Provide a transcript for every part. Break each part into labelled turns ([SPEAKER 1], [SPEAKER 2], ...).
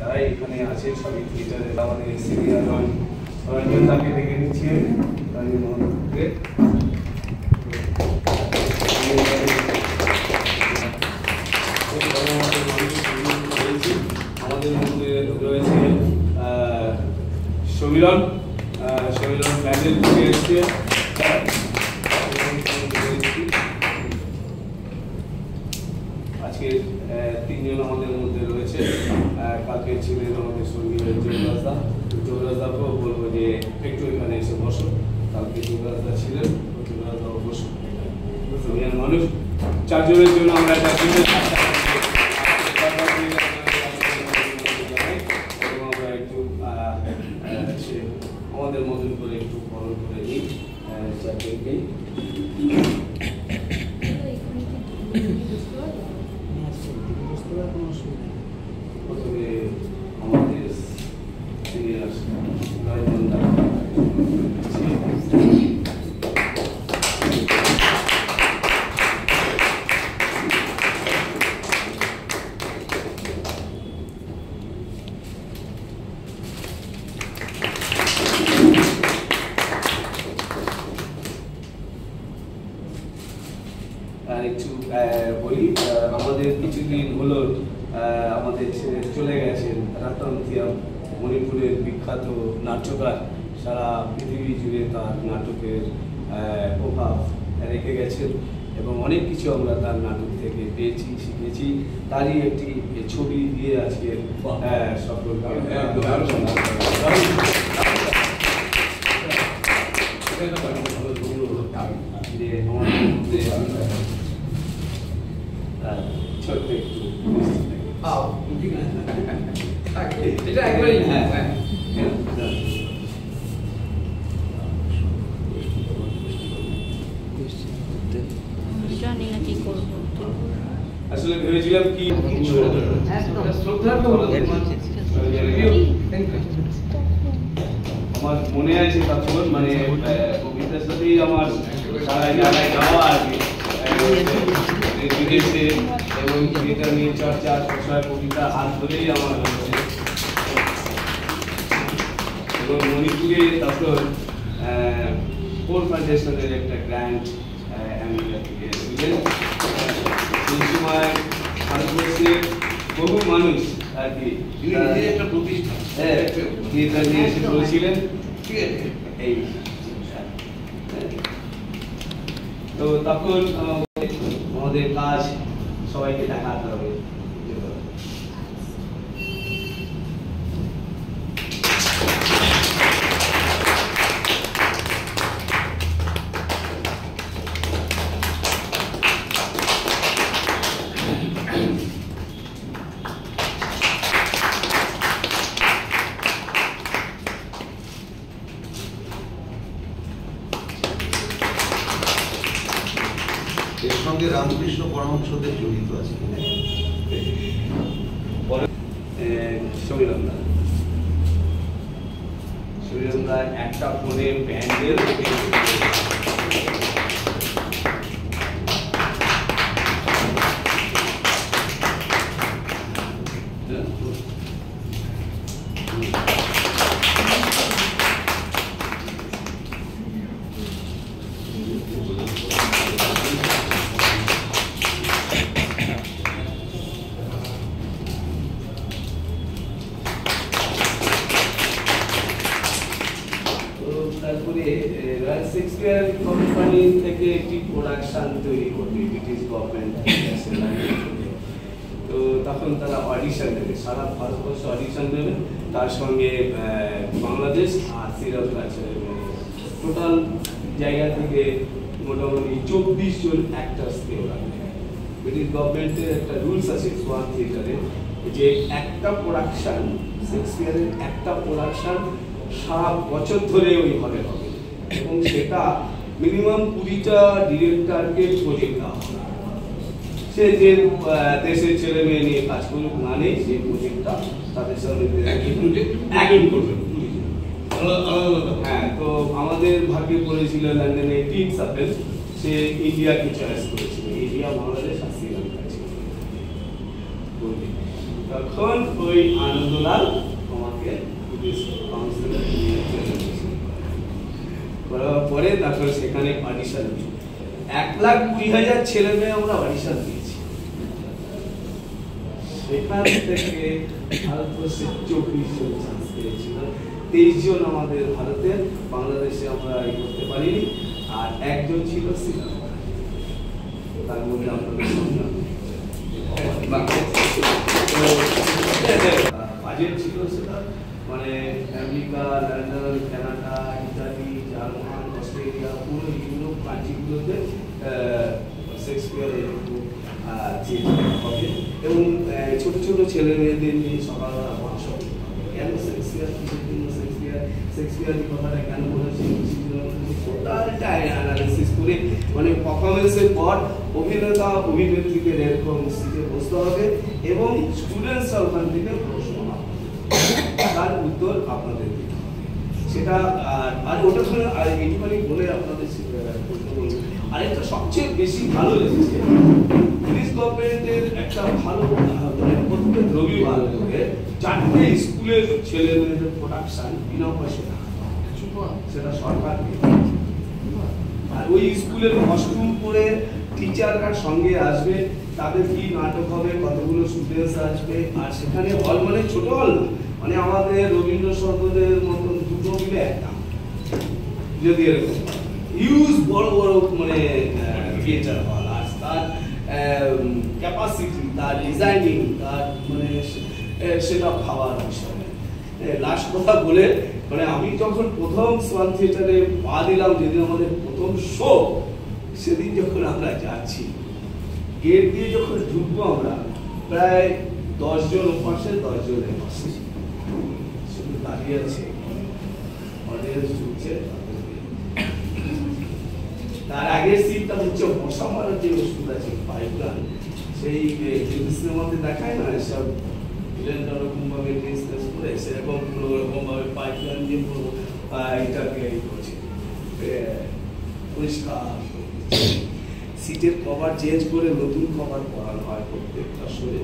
[SPEAKER 1] যারা এখানে আছে সবই থিয়েটারে আমাদের সিনিয়র রঞ্জন দাকে ডেকে নিচ্ছে রঞ্জন মহোদয়কে। আমাদের মধ্যে রয়েছে সমীরণ প্যান্ডেল থেকে এসছে। আজকে তিনজন আমাদের মধ্যে রয়েছে। কালকে ছিলেন আমাদের সঙ্গী যুবরাজদাকেও বলবো যে একটু এখানে এসে বসো। কালকে যুবরাজদা ছিলেন, যুবরাজদাও বসো। মানুষ চারজনের জন্য আমরা একটা একটু আমাদের মতন করে একটু বরণ করে নিই চারজনকেই। প্রথমে আমাদের সিনিয়র রঞ্জন দা একটু বলি, আমাদের কিছুদিন হলো আমাদের ছেড়ে চলে গেছেন রতন থিয়াম, মণিপুরের বিখ্যাত নাট্যকার। সারা পৃথিবী জুড়ে তার নাটকের প্রভাব রেখে গেছেন এবং অনেক কিছু আমরা তার নাটক থেকে পেয়েছি, শিখেছি। তারই একটি ছবি দিয়ে আজকে সকলকে ছোট্ট একটু এটা একবারই আসলে ভেবেছিলাম কি আমার মনে আছে তখন মানে কবিতার সাথেই আমার সারা জায়গায় যাওয়া আর কি বিদেশে এবং থিয়েটার নিয়ে চর্চা প্রসার কবিতা হাত ধরেই আমার হচ্ছে। এবং মণিপুরে তখন পোর ফাউন্ডেশনের একটা গ্র্যান্ট আমেরিকা থেকে এসেছিলেন। সেই সময় ভারতবর্ষের বহু মানুষ আর কি একটা প্রতিষ্ঠান থিয়েটার নিয়ে এসে করেছিলেন। এই তো তখন আমাদের কাজ সবাইকে দেখাতে হবে।
[SPEAKER 2] এর সঙ্গে রামকৃষ্ণ পরমহংসদের জড়িত আছে
[SPEAKER 1] সমীরণ দা একটা ফোনে প্যান্ডেল তারপরে শেক্সপিয়ার কোম্পানি থেকে একটি প্রোডাকশন তৈরি করবে ব্রিটিশ গভর্নমেন্ট। তো তখন তারা অডিশন দেবে, সারা ভারতবর্ষ অডিশন দেবে, তার সঙ্গে বাংলাদেশ আর শ্রীলঙ্কা টোটাল জায়গা থেকে মোটামুটি 24 জন অ্যাক্টার্সকে ওরা ব্রিটিশ গভর্নমেন্টের একটা রুলস আছে সোয়ান থিয়েটারে যে একটা প্রোডাকশন শেক্সপিয়ারের একটা প্রোডাকশন সারা বছর ধরে ওই হলে হবে এবং সেটা মিনিমাম 20টা ডিরেক্টরকে প্রজেক্ট দেওয়া হবে। সে যে দেশের ছেলে মেয়ে নিয়ে কাজ করুক না নেই সেই প্রজেক্টটা তাদের সঙ্গে একই করবে। হ্যাঁ, তো আমাদের ভাগ্যে পড়েছিল লন্ডনে টিম সাপেল, সে ইন্ডিয়াকে চয়েস করেছিল। ইন্ডিয়া, বাংলাদেশ আর শ্রীলঙ্কা ছিল। তখন ওই আনন্দলাল আমাকে পুলিশ কাউন্সিলে নিয়ে চলে গেছে। করার পরে তারপর সেখানে অডিশন দিই। 1,20,000 ছেলে মেয়ে আমরা অডিশন দিয়েছি। সেখান থেকে ভারতবর্ষে 24 জন চান্স পেয়েছিল। 23 জন আমাদের ভারতের, বাংলাদেশে আমরা করতে পারিনি, আর একজন ছিল শ্রীলঙ্কা। তার মধ্যে আপনাদের সন্ধান বাজেট ছিল সেটা, মানে America, London, Canada, Italy, German, Australia, পুরো ইউরোপ কান্ট্রিগুলোতে শেক্সপিয়ারের হবে, এবং ছোট ছোট ছেলে মেয়েদের নিয়ে সকালবেলা ওয়ার্কশপ। কেন শেক্সপিয়ার, শেক্সপিয়ার কথাটা কেন বলেছে, টোটালটা অ্যানালিসিস করে, মানে পারফরমেন্সের পর অভিনেতা অভিনেত্রীদের এরকম সিটে বসতে হবে এবং স্টুডেন্টসরা ওখান থেকে প্রশ্ন তার উত্তর আপনাদের দিতে হবে। সেটা আর ওটা ধরে আর এইটুখানি বলে আপনাদের আরেকটা সবচেয়ে বেশি ভালো লেগেছে, পুলিশ গভর্নমেন্টের একটা ভালো, মানে প্রত্যেক রবিবার করে 4টে স্কুলের ছেলে মেয়েদের প্রোডাকশন বিনা পয়সা, সেটা সরকার। আর ওই স্কুলের কস্টিউম পরে টিচাররা সঙ্গে আসবে, তাদের কি নাটক হবে, কতগুলো স্টুডেন্টস আসবে, আর সেখানে হল মানে ছোট হল না, মানে আমাদের রবীন্দ্র সদনের মতন দুটো মিলে একটা, যদি এরকম হিউজ বড় বড় মানে থিয়েটার হল, আর তার ক্যাপাসিটি, তার ডিজাইনিং, তার মানে সেটা ভাবার বিষয়। লাস্ট কথা বলে, মানে আমি যখন প্রথম সোয়ান থিয়েটারে পা দিলাম, যেদিন আমাদের প্রথম শো, সেদিন যখন আমরা যাচ্ছি, গেট দিয়ে যখন ঢুকবো আমরা, প্রায় 10 জন ওপাশে 10 জন এপাশে শুধু দাঁড়িয়ে আছে, অডিয়েন্স ঢুকছে। তার আগের সিটটা হচ্ছে মশা মারার যে ওষুধ আছে পাইপলাইন, সেই সিনেমাতে দেখায় না সব ভিলেনটা ওরকম ভাবে ডিসকাস করে, সেরকম রকম ভাবে পাইপলাইন দিয়ে পুরো এটাকে করছে পরিষ্কার। সিটের কভার চেঞ্জ করে নতুন কভার পরানো হয় প্রত্যেকটা শোয়ে।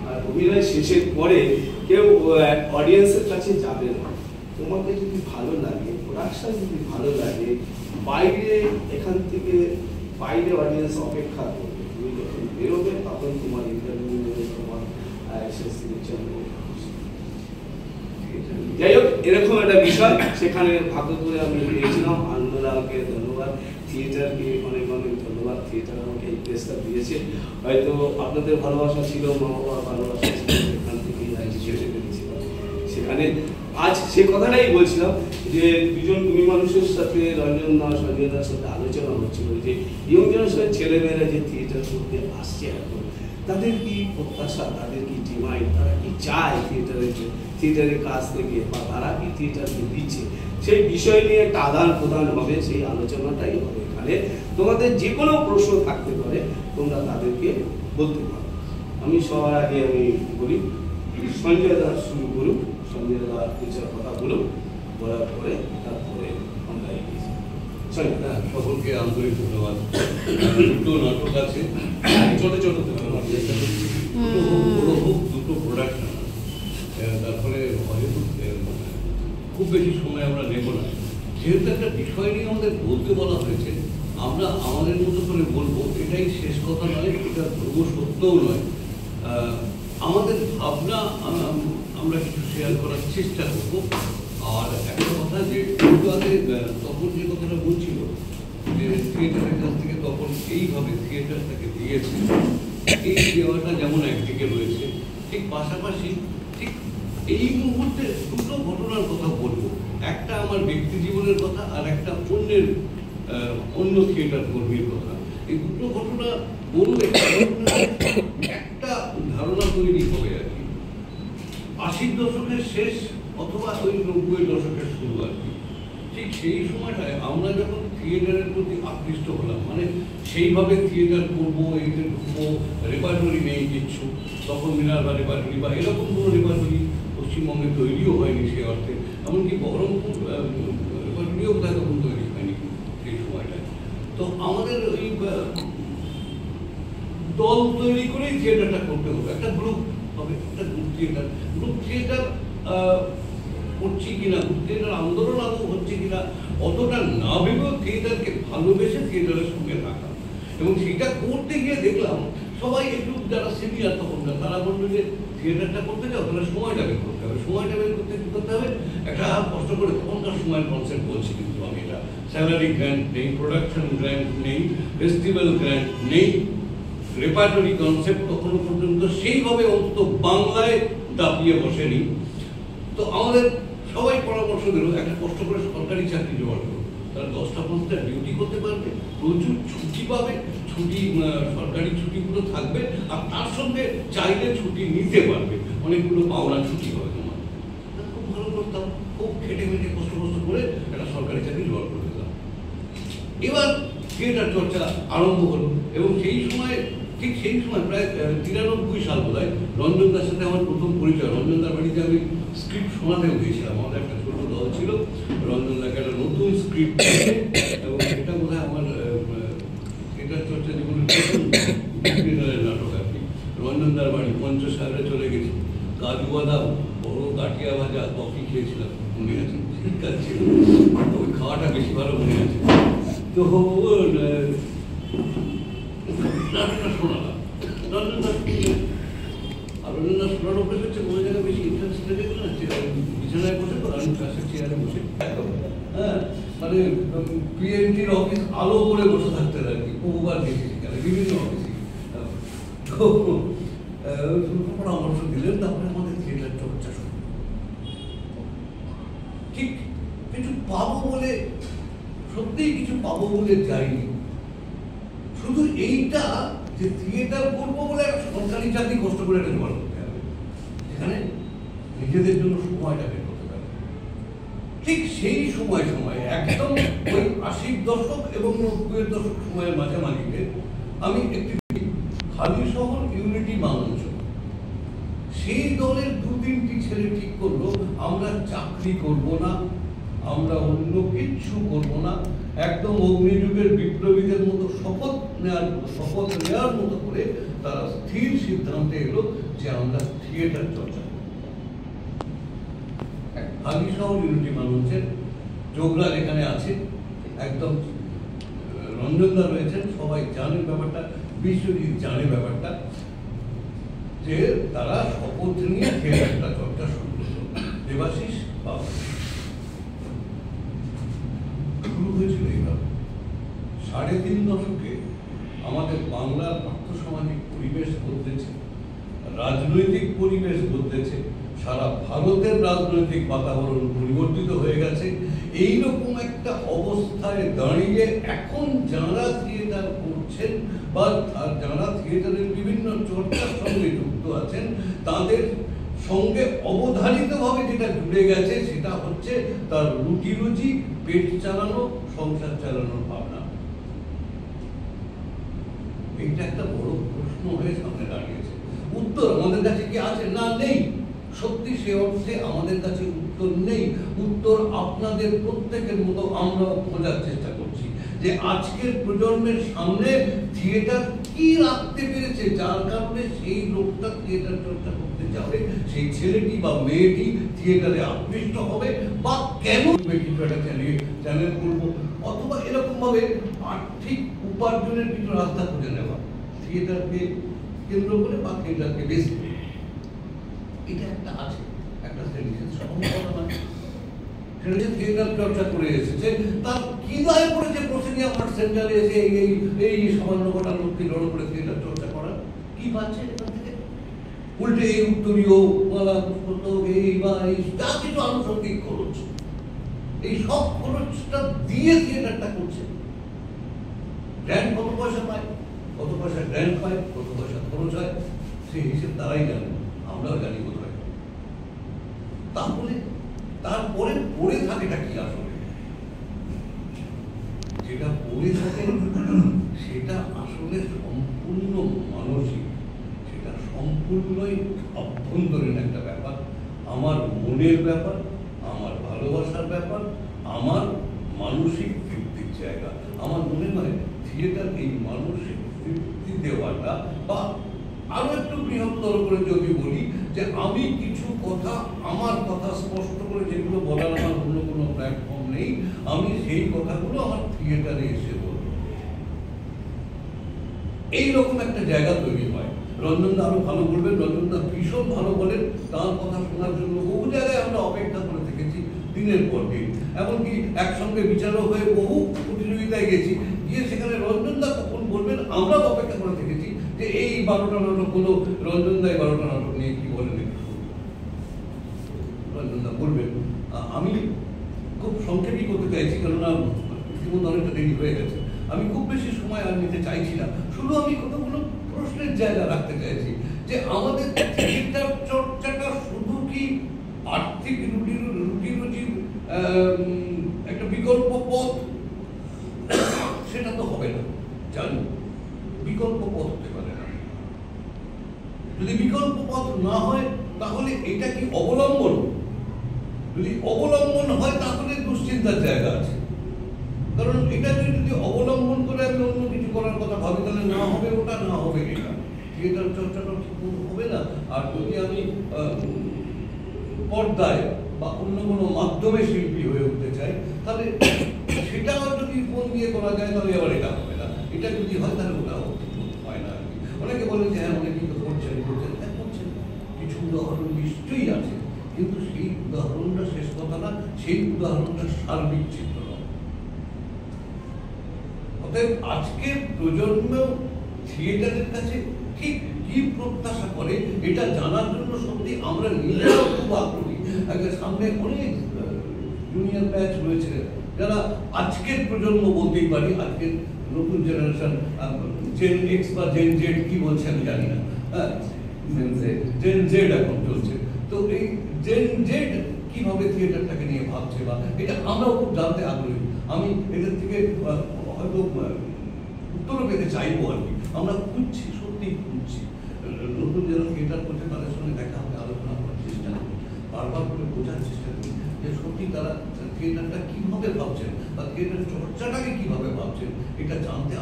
[SPEAKER 1] আর অভিনয় শেষের পরে কেউ অডিয়েন্সের কাছে যাবে না, তোমাকে যদি ভালো লাগে, প্রোডাকশন যদি ভালো লাগে, বাইরে এখান থেকে বাইরে অডিয়েন্স অপেক্ষা করবে, তুমি যখন বেরোবে তখন তোমার ইন্টারভিউ নেবে, তোমার যাই হোক, এরকম একটা বিষয় সেখানে ভাগ্য করে আমি পেয়েছিলাম। আনন্দলালকে ধন্যবাদ, থিয়েটারকে অনেক অনেক ধন্যবাদ, থিয়েটার আমাকে এই প্লেসটা দিয়েছে। হয়তো আপনাদের ভালোবাসা ছিল, মা বাবার ভালোবাসা ছিল, সেখান থেকেই যেতে পেরেছিলাম সেখানে। আজ সে কথাটাই বলছিলাম যে দুজন গুণী মানুষের সাথে, রঞ্জন দাস, সঞ্জয় দাসের সাথে আলোচনা হচ্ছিল যে ইয়ং জেনারেশনের ছেলেমেয়েরা যে থিয়েটার করতে আসছে এখন, তাদের কি প্রত্যাশা, তাদের কি ডিমান্ড, তারা কি চায় থিয়েটারের কাছ থেকে, বা তারা কি থিয়েটারকে দিচ্ছে, সেই বিষয় নিয়ে একটা আদান প্রদান হবে, সেই আলোচনাটাই হবে এখানে। তোমাদের যে কোনো প্রশ্ন থাকতে পারে, তোমরা তাদেরকে বলতে পারো। আমি সবার আগে আমি বলি, সঞ্জয় দাস শুরু করুক, সঞ্জয় দাস কিছু কথা বলুক, বলার পরে তারপরে আমরা এগিয়ে যাই।
[SPEAKER 3] সকলকে আন্তরিক ধন্যবাদ। দুটো নাটক আছে, ছোট ছোট দুটো প্রোডাকশন, তারপরে হয়তো খুব বেশি সময় আমরা নেব না, যেহেতু একটা বিষয় নিয়ে আমাদের বলতে বলা হয়েছে, আমরা আমাদের মতো করে বলবো, এটাই শেষ কথা নয়, এটা ধ্রুব সত্যও নয়। আমাদের ভাবনা আমরা কিছু শেয়ার করার চেষ্টা করব। আর একটা কথা, যে আগে তখন যে কথাটা বলছিল যে থিয়েটারের কাছ থেকে তখন এইভাবে থিয়েটারটাকে দিয়েছে, এই দেওয়াটা যেমন একদিকে রয়েছে, ঠিক পাশাপাশি ঠিক এই মুহূর্তে দুটো ঘটনার কথা বলবো। একটা আমার ব্যক্তি জীবনের কথা, আর একটা অন্য থিয়েটার কর্মীর কথা। এই দুটো ঘটনা বললে একটা ধারণা তৈরি হবে আর কি। 80 দশকের শেষ অথবা ওই 90 দশকের শুরু আর কি, ঠিক সেই সময়টায় আমরা যখন থিয়েটারের প্রতি আকৃষ্ট হলাম, মানে সেইভাবে থিয়েটার করবো, এইটা ঢুকবো, রেপার্টরি নেই কিচ্ছু, তখন মিনার্ভা রেপার্টরি বা এরকম কোনো রেপার্টরি পশ্চিমবঙ্গে তৈরিও হয়নি সে অর্থে, এমনকি বহরমপুর রেপার্টরিও বোধহয় তখন তৈরি হয়নি সেই সময়টায়। তো আমাদের ওই দল তৈরি করেই থিয়েটারটা করতে হবে, একটা গ্রুপ হবে, একটা গ্রুপ থিয়েটার করছি কিনা, গ্রুপ থিয়েটার আন্দোলন আদৌ হচ্ছে কিনা অতটা না ভেবেও থিয়েটারকে ভালোবেসে থিয়েটারের সঙ্গে রাখা। এবং সেটা করতে গিয়ে দেখলাম সবাই একটু যারা সিনিয়র তখন তারা বললো যে থিয়েটারটা করতে যাও তাহলে সময়টা বের করতে হবে, সময়টা বের করতে কী করতে হবে, একটা কষ্ট করে তখনকার সময়ের কনসেপ্ট বলছি কিন্তু আমি এটা, স্যালারি গ্র্যান্ট নেই, প্রোডাকশন গ্র্যান্ট নেই, ফেস্টিভ্যাল গ্র্যান্ট নেই, রেপার্টরি কনসেপ্ট তখনও পর্যন্ত সেইভাবে অন্তত বাংলায় দাপিয়ে বসেনি। তো আমাদের সবাই পরামর্শ দিল একটা কষ্ট করে সরকারি চাকরি জোগাড় করো, তারা 10টা 5টা ডিউটি করতে পারবে, প্রচুর ছুটি পাবে, ছুটি সরকারি ছুটিগুলো থাকবে, আর তার সঙ্গে চাইলে ছুটি নিতে পারবে, অনেকগুলো পাওনা ছুটি হবে তোমার। খুব ভালো করতাম, খুব খেটে মেটে কষ্ট করে একটা সরকারি চাকরি জোগাড় করে দিলাম। এবার থিয়েটার চর্চা আরম্ভ হলো এবং সেই সময় ঠিক সেই সময় প্রায় 93 সাল বোধ হয় রঞ্জনদার সাথে আমার প্রথম পরিচয়। রঞ্জনদার বাড়িতে আমি স্ক্রিপ্ট শোনাতেও গিয়েছিলাম, আমাদের একটা ছোট দল ছিল, রঞ্জনদাকে একটা নতুন স্ক্রিপ্ট এবং সেটা বোধ হয় আমার থিয়েটার চর্চা জীবনের প্রথম থিয়েটারের নাটক আর কি। রঞ্জনদার বাড়ি পঞ্চসাগরে চলে গেছি, কাজু বাদাম, বড় কাটিয়া ভাজা, কফি খেয়েছিলাম, মনে আছে, শীতকাল ছিল, ওই খাওয়াটা বেশি ভালো মনে আছে। তো নাটকটা শোনালাম, রঞ্জনদার আর রঞ্জনদার শোনার অভ্যাস হচ্ছে কোনো জায়গায় বেশি ইন্টারেস্ট লেগে গেল না, বিছানায় বসে তো আমি ক্লাসের চেয়ারে বসে, হ্যাঁ মানে পিএনটির অফিস আলো করে বসে থাকতে আর কি, বহুবার দেখেছি সেখানে বিভিন্ন অফিসে। তো পরামর্শ দিলেন, তারপরে আমাদের থিয়েটার চর্চা শুরু। ঠিক কিছু পাবো বলে, সত্যিই কিছু পাবো বলে যাইনি, শুধু এইটা যে থিয়েটার করবো বলে সরকারি চাকরি কষ্ট করে একটা জোগাড় করতে হবে, যেখানে নিজেদের জন্য সময়টা বের করতে হবে। ঠিক সেই সময় একদম ওই 80 দশক এবং 90 দশক সময়ের মাঝামাঝিতে আমি একটি হালিশহর ইউনিটি মঞ্চ, সেই দলের 2-3টি ছেলে ঠিক করলো আমরা চাকরি করব না, আমরা অন্য কিচ্ছু করব না, একদম অগ্নিযুগের বিপ্লবীদের মতো শপথ নেওয়ার মতো করে তারা স্থির সিদ্ধান্তে এলো যে আমরা থিয়েটার চর্চা করব। হালিশহর ইউনিটি মঞ্চের যোগরাজ এখানে আছে, একদম রঞ্জনদা রয়েছেন, সবাই জানেন ব্যাপারটা, বিশ্বজিৎ জানে ব্যাপারটা, যে তারা শপথ নিয়ে থিয়েটারটা চর্চা শুরু করলো। দেবাশিস বাবু শুরু হয়েছিল এইভাবে। 3.5 দশকে আমাদের বাংলার আর্থসামাজিক পরিবেশ বদলেছে, রাজনৈতিক পরিবেশ বদলেছে, সারা ভারতের রাজনৈতিক বাতাবরণ পরিবর্তিত হয়ে গেছে। এইরকম একটা অবস্থায় দাঁড়িয়ে এখন যারা থিয়েটার করছেন বা যারা থিয়েটারের বিভিন্ন চর্চার সঙ্গে যুক্ত আছেন, তাদের সঙ্গে অবধারিতভাবে যেটা জুড়ে গেছে সেটা হচ্ছে তার রুটি রুজি, পেট চালানো, সংসার চালানোর ভাবনা। এইটা একটা বড় প্রশ্ন হয়ে সামনে দাঁড়িয়েছে। উত্তর আমাদের কাছে কি আছে? না, নেই। সত্যি সে অর্থে আমাদের কাছে উত্তর নেই। উত্তর আপনাদের প্রত্যেকের মতো আমরাও খোঁজার চেষ্টা করছি, যে আজকের প্রজন্মের সামনে থিয়েটার কি রাখতে পেরেছে, যার কারণে সেই লোকটা থিয়েটার চর্চা করতে যাবে, সেই ছেলেটি বা মেয়েটি থিয়েটারে আকৃষ্ট হবে, বা কেন কিছু একটা চ্যানেল করবো, অথবা এরকম ভাবে আর্থিক উপার্জনের কিছু রাস্তা খুঁজে নেওয়া থিয়েটারকে কেন্দ্র করে বা থিয়েটারকে বেশি। এটা একটা আছে, একটা থিয়েটার চর্চা করে এসেছে, তার কি দায় করেছে প্রসিডিয়াম আর্ট সেন্টারে এসে এই সামান্য কটা লোককে জড়ো করে থিয়েটার চর্চা করা? কি পাচ্ছে এখান থেকে? উল্টে এই উত্তরীয় মালা এই বা এই যা কিছু আনুষঙ্গিক খরচ, এই সব খরচটা দিয়ে থিয়েটারটা করছে। গ্র্যান্ড কত পয়সা পায়, কত পয়সা গ্র্যান্ড পায়, কত পয়সা খরচ হয়, সেই হিসেব তারাই জানে, আমরাও জানি কোথায়। তাহলে তারপরে পড়ে থাকেটা কি? আসলে যেটা পড়ে থাকে সেটা আসলে সম্পূর্ণ মানসিক, সেটা সম্পূর্ণই অভ্যন্তরীণ একটা ব্যাপার, আমার মনের ব্যাপার, আমার ভালোবাসার ব্যাপার, আমার মানসিক তৃপ্তির জায়গা। আমার মনে হয় থিয়েটার এই মানসিক তৃপ্তি স্বীকৃতি দেওয়াটা, বা আরো একটু বৃহত্তর করে যদি বলি যে আমি কিছু কথা, আমার কথা স্পষ্ট করে যেগুলো বলার আমার অন্য কোনো প্ল্যাটফর্ম নেই, আমি সেই কথাগুলো আমার থিয়েটারে এসে বলবো, এইরকম একটা জায়গা তৈরি হয়। রঞ্জনদা আরো ভালো বলবেন, রঞ্জনদা ভীষণ ভালো বলেন, তার কথা শোনার জন্য বহু জায়গায় আমরা অপেক্ষা করে থেকেছি দিনের পর দিন, এমনকি একসঙ্গে বিচারক হয়ে বহু প্রতিযোগিতায় গেছি, গিয়ে সেখানে রঞ্জনদা কখন বলবেন আমরাও অপেক্ষা করে থেকেছি যে এই 12টা নাটক হলো, রঞ্জনদা এই 12টা নাটক নিয়ে কি বলেন একটু রঞ্জনদা বলবেন। আমি খুব সংক্ষেপই করতে চাইছি, কেননা ইতিমধ্যে অনেকটা দেরি হয়ে গেছে, আমি খুব বেশি সময় আর নিতে চাইছি না, শুধু আমি কতগুলো প্রশ্নের জায়গা রাখতে চাইছি যে আমাদের থিয়েটার চর্চাটা শুধু কি আর্থিক রুটি রুজির একটা বিকল্প পথ, সেটা তো হবে না, জানি বিকল্প পথ হতে পারে না। যদি বিকল্প পথ না হয় তাহলে এটা কি অবলম্বন? যদি অবলম্বন হয় তাহলে দুশ্চিন্তার জায়গা আছে, কারণ এটা যদি অবলম্বন করে আমি অন্য কিছু করার কথা ভাবি তাহলে না হবে ওটা, না হবে এটা, থিয়েটার চর্চাটা ঠিক হবে না। আর যদি আমি পর্দায় বা অন্য কোনো মাধ্যমে শিল্পী হয়ে উঠতে চাই তাহলে সেটাও যদি ফোন দিয়ে করা যায় তাহলে আবার এটা হবে না, এটা যদি হয় তাহলে ওটাও হয় না। অনেকে বলেন যে হ্যাঁ অনেকেই তো করছেন, হ্যাঁ করছেন, কিছু উদাহরণ নিশ্চয়ই আছে, কিন্তু সেই উদাহরণটা শেষ কথা না, সেই উদাহরণটা সার্বিক চিত্র। অতএব আজকের প্রজন্ম থিয়েটারের কাছে ঠিক কি প্রত্যাশা করে এটা জানার জন্য সত্যি আমরা নিজেরাও খুব আগ্রহী। সামনে অনেক জুনিয়র ব্যাচ রয়েছে যারা আজকের প্রজন্ম বলতেই পারি, আজকের নতুন জেনারেশন, জেন এক্স বা জেন জেড কি বলছে আমি জানি না, হ্যাঁ জেন জেড এখন চলছে, তো এই জেন জেড কিভাবে থিয়েটারটাকে নিয়ে ভাবছে বা এটা আমরাও খুব জানতে আগ্রহী। আমি এদের থেকে হয়তো উত্তরও পেতে চাইবো আর কি, আমরা খুঁজছি, সত্যিই খুঁজছি। নতুন যারা থিয়েটার করছে তাদের সঙ্গে দেখা হবে, আলোচনা করার চেষ্টা করি, বারবার করে বোঝার চেষ্টা করি যে সত্যি তারা থিয়েটারটা কিভাবে ভাবছেন বা থিয়েটার চর্চাটাকে কিভাবে ভাবছেন, এটা জানতে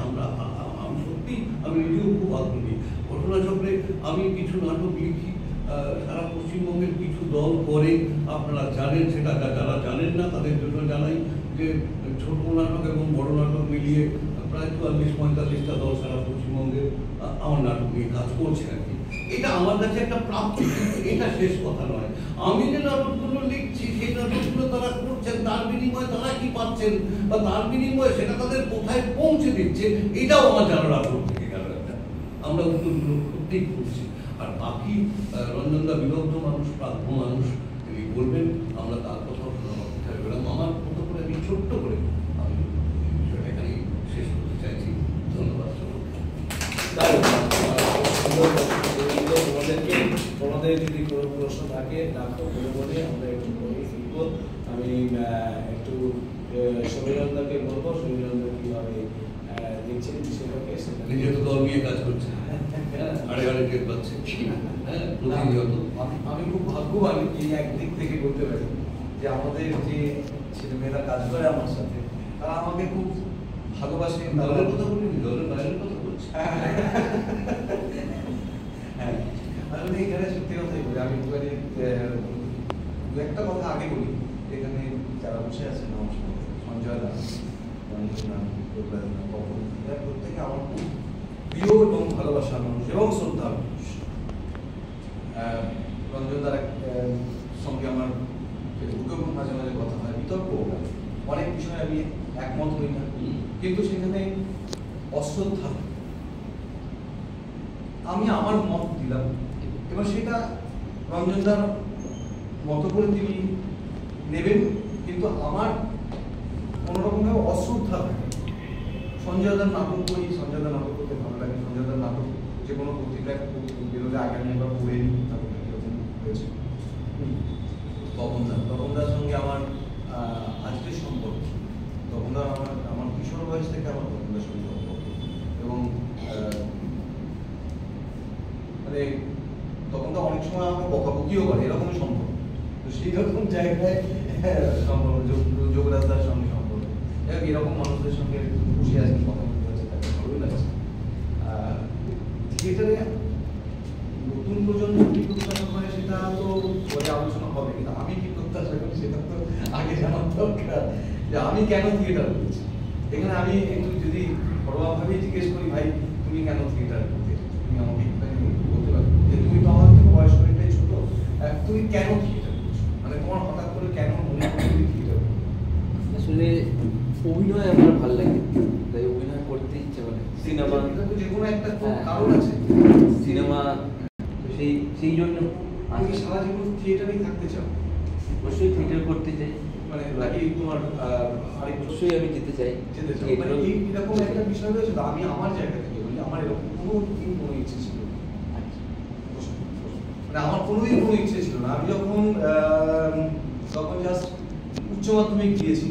[SPEAKER 3] আমি সত্যি আমি নিজেও খুব আগ্রহী। ঘটনাচক্রে আমি কিছু নাটক লিখি, সারা পশ্চিমবঙ্গের কিছু দল করে, আপনারা জানেন, সেটা যারা জানেন না তাদের জন্য জানাই যে ছোট নাটক এবং বড় নাটক মিলিয়ে প্রায় 44-45টা দল সারা পশ্চিমবঙ্গে আমার নাটক নিয়ে কাজ করছে আর কি। এটা আমার কাছে একটা প্রাপ্তি, এটা শেষ কথা নয়। আমি যে নাটকগুলো লিখছি সেই নাটকগুলো তারা করছেন, তার বিনিময়ে তারা কি পাচ্ছেন বা তার বিনিময়ে সেটা তাদের কোথায় পৌঁছে দিচ্ছে, এটাও আমার জানার আগ্রহ থেকে গেল একটা। আমরা উত্তরগুলো সত্যিই করছি। আর বাকি রঞ্জনদা বিদগ্ধ মানুষ, প্রাজ্ঞ মানুষ, তিনি বলবেন, আমরা তার কথাও শোনার অপেক্ষায় রইলাম। আমার মতো করে আমি ছোট্ট করে আমি বিষয়টা এখানে শেষ করতে চাইছি। ধন্যবাদ।
[SPEAKER 1] তোমাদের যদি কোনো প্রশ্ন থাকে রাখো, বলে আমরা একটু করে শিখবো। আমি একটু সমীরণদাকে বলবো, সমীরণদা কিভাবে দেখছেন বিষয়টাকে,
[SPEAKER 3] নিজে তো দল নিয়ে কাজ করছে, আড়ে টের পাচ্ছে,
[SPEAKER 4] আমি খুব ভাগ্যবান এই একদিক থেকে বলতে পারি যে আমাদের যে ছেলেমেয়েরা কাজ করে আমার সাথে তারা আমাকে খুব ভালোবাসে।
[SPEAKER 3] দলের কথা বলিনি, দলের বাইরের কথা বলছি।
[SPEAKER 4] হ্যাঁ, আসলে এখানে সত্যি কথাই বলি। আমি একটুখানি দু একটা কথা আগে বলি। এখানে যারা বসে আছেন আমার সঙ্গে, সঞ্জয় দা, প্রত্যেকে আমার খুব প্রিয় এবং ভালোবাসার মানুষ এবং শ্রদ্ধার মানুষ। রঞ্জনদার সঙ্গে আমার ফেসবুকে মাঝে মাঝে কথা হয়, বিতর্ক অনেক বিষয়ে আমি একমত হই না, কিন্তু সেখানে অশ্রদ্ধা আমি আমার মত দিলাম এবং সেটা রঞ্জনদার মতো করে তিনি নেবেন, কিন্তু আমার কোনোরকমভাবে অশ্রদ্ধা থাকে। সঞ্জয়দার নাটক করি, সঞ্জয়দার নাটক করতে ভালো লাগে। সঞ্জয়দার নাটক যে কোনো পত্রিকায় বেরোলে আগে আমি একবার পড়ে নিই নাটকটা কীরকম হয়েছে। তপনদার সঙ্গে আমার আজকের সম্পর্ক, তপনদার আমার কিশোর বয়স থেকে আমার তপনদার সঙ্গে সম্পর্ক, এবং মানে তপনদা অনেক সময় আমাকে বকাবকিও করে, এরকমই সম্পর্ক। তো সেই রকম জায়গায় সম্পর্ক, যোগরাজদার সঙ্গে সম্পর্ক, এরকম মানুষদের সঙ্গে খুশি আজকে কথা বলতে হচ্ছে, তাকে ভালোই লাগছে। থিয়েটারে নতুন প্রজন্ম কি প্রত্যাশা করে সেটা তো পরে আলোচনা হবে, কিন্তু আমি কি প্রত্যাশা করি সেটা তো আগে জানার দরকার যে আমি কেন থিয়েটার করছি। এখানে আমি একটু যদি ঘরোয়াভাবে জিজ্ঞেস করি, ভাই তুমি কেন থিয়েটার করতে, তুমি আমাকে বলতে পারো যে তুমি তো আমার থেকে বয়স অনেকটাই ছোট, তুমি কেন থিয়েটার করছো, মানে তোমার হঠাৎ করে কেন মনে হলো তুমি থিয়েটার করছো?
[SPEAKER 5] আসলে অভিনয় আমার ভালো লাগে, তাই অভিনয় করতে ইচ্ছে করে। সিনেমা,
[SPEAKER 4] যে কোনো একটা কারণ আছে,
[SPEAKER 5] সিনেমা, সেই জন্য
[SPEAKER 4] আমি সারা জীবন থিয়েটারেই থাকতে চাও?
[SPEAKER 5] অবশ্যই থিয়েটার করতে চাই,
[SPEAKER 4] মানে নাকি তোমার আরেক
[SPEAKER 5] অবশ্যই আমি যেতে চাই।
[SPEAKER 4] যেতে চাও? মানে এরকম একটা বিষয় রয়েছে। আমি আমার জায়গা থেকে বলি, আমার এরকম কোনোদিন কোনো ইচ্ছে ছিল না। মানে আমার কোনোদিন কোনো ইচ্ছে ছিল না। আমি যখন জাস্ট উচ্চ মাধ্যমিক দিয়েছি,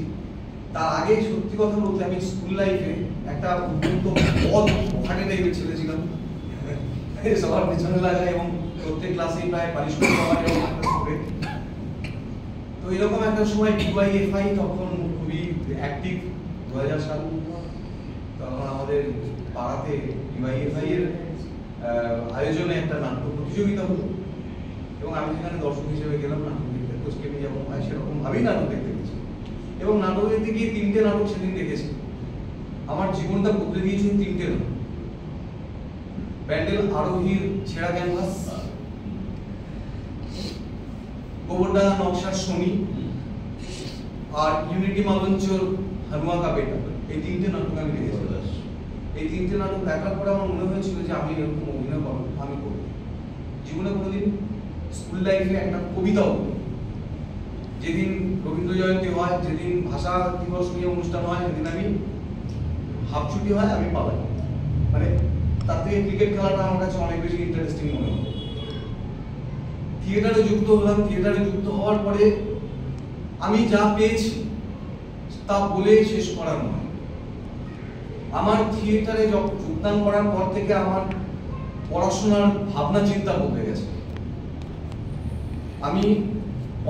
[SPEAKER 4] তার আগে সত্যি কথা বলতে আমি স্কুল লাইফে একটা অত্যন্ত বদ ঘাটে টাইপের ছেলে ছিলাম, সবার পেছনে লাগা এবং প্রত্যেক ক্লাসেই প্রায় পানিশমেন্ট পাওয়া এরকম একটা স্টুডেন্ট। তো এরকম একটা সময় ডিওয়াইএফআই তখন খুবই অ্যাক্টিভ, 2000 সাল। তখন আমাদের পাড়াতে ডিওয়াইএফআই এর আয়োজনে একটা নাট্য প্রতিযোগিতা হতো এবং আমি সেখানে দর্শক হিসেবে গেলাম নাটক দেখতে। কোচকেমি যেমন হয় সেরকম ভাবেই নাটক দেখতে গেছি এবং নাটক দেখতে গিয়ে 3টে নাটক সেদিন দেখেছি। আমার জীবনটা বদলে দিয়েছে 3টে নাটক। প্যান্ডেল আরোহীর ছেঁড়া ক্যানভাস, গোবরডাঙ্গা নকশার শনি, আর ইউনিটি মালঞ্চর হানুয়া কা বেটা, এই 3টে নাটক আমি দেখেছি। এই 3টে নাটক দেখার পরে আমার মনে হয়েছিল যে আমি এরকম অভিনয় আমি করব। জীবনে কোনোদিন স্কুল লাইফে একটা কবিতাও, যেদিন রবীন্দ্র জয়ন্তী হয়, যেদিন ভাষা দিবস নিয়ে অনুষ্ঠান হয়, সেদিন আমি হাফ ছুটি হয় আমি পালাই। মানে তার থেকে ক্রিকেট খেলাটা আমার কাছে অনেক বেশি ইন্টারেস্টিং মনে হয়। থিয়েটারে যুক্ত হলাম। থিয়েটারে যুক্ত হওয়ার পরে আমি যা পেয়েছি তা বলে শেষ করার নয়। আমার থিয়েটারে যোগদান করার পর থেকে আমার পড়াশোনার ভাবনা চিন্তা বদলে গেছে। আমি